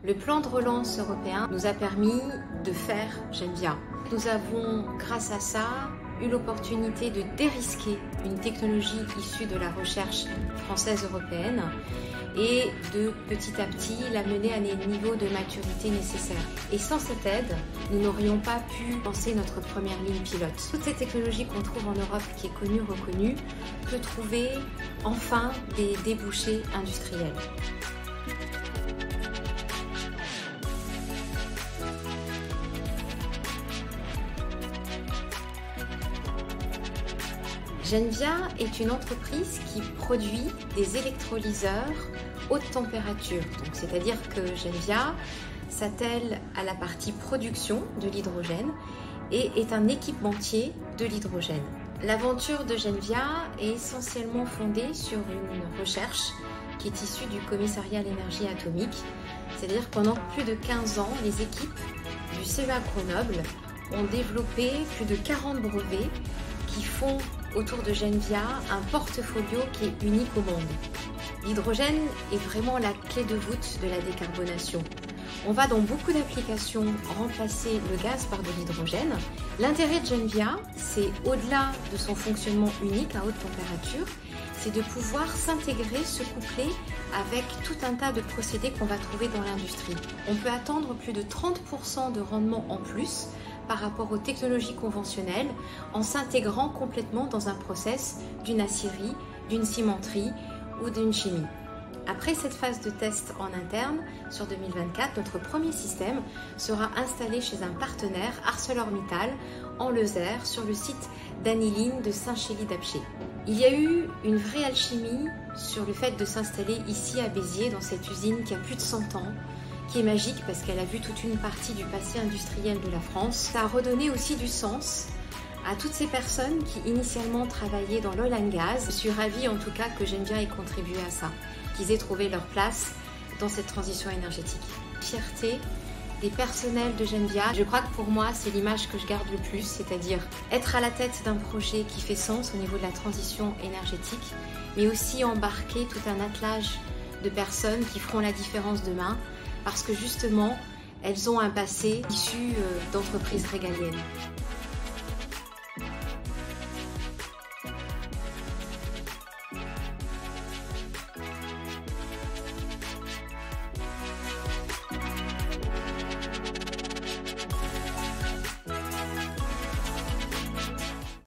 Le plan de relance européen nous a permis de faire Genvia. Nous avons, grâce à ça, eu l'opportunité de dérisquer une technologie issue de la recherche française européenne et de petit à petit la mener à des niveaux de maturité nécessaires. Et sans cette aide, nous n'aurions pas pu lancer notre première ligne pilote. Toutes ces technologies qu'on trouve en Europe, qui est connue, reconnue, peut trouver enfin des débouchés industriels. Genvia est une entreprise qui produit des électrolyseurs haute température. C'est-à-dire que Genvia s'attelle à la partie production de l'hydrogène et est un équipementier de l'hydrogène. L'aventure de Genvia est essentiellement fondée sur une recherche qui est issue du commissariat à l'énergie atomique. C'est-à-dire que pendant plus de 15 ans, les équipes du CEA Grenoble ont développé plus de 40 brevets qui font autour de Genvia un portfolio qui est unique au monde. L'hydrogène est vraiment la clé de voûte de la décarbonation. On va dans beaucoup d'applications remplacer le gaz par de l'hydrogène. L'intérêt de Genvia, c'est au-delà de son fonctionnement unique à haute température, c'est de pouvoir s'intégrer, se coupler avec tout un tas de procédés qu'on va trouver dans l'industrie. On peut attendre plus de 30% de rendement en plus par rapport aux technologies conventionnelles en s'intégrant complètement dans un process d'une aciérie, d'une cimenterie ou d'une chimie. Après cette phase de test en interne, sur 2024, notre premier système sera installé chez un partenaire, ArcelorMittal, en Lozère, sur le site d'Aniline de Saint-Chély-d'Apcher. Il y a eu une vraie alchimie sur le fait de s'installer ici à Béziers, dans cette usine qui a plus de 100 ans, qui est magique parce qu'elle a vu toute une partie du passé industriel de la France. Ça a redonné aussi du sens à toutes ces personnes qui initialement travaillaient dans l'oil and gas. Je suis ravie en tout cas que Genvia ait contribué à ça, qu'ils aient trouvé leur place dans cette transition énergétique. Fierté des personnels de Genvia, je crois que pour moi c'est l'image que je garde le plus, c'est-à-dire être à la tête d'un projet qui fait sens au niveau de la transition énergétique, mais aussi embarquer tout un attelage de personnes qui feront la différence demain, parce que justement, elles ont un passé issu d'entreprises régaliennes.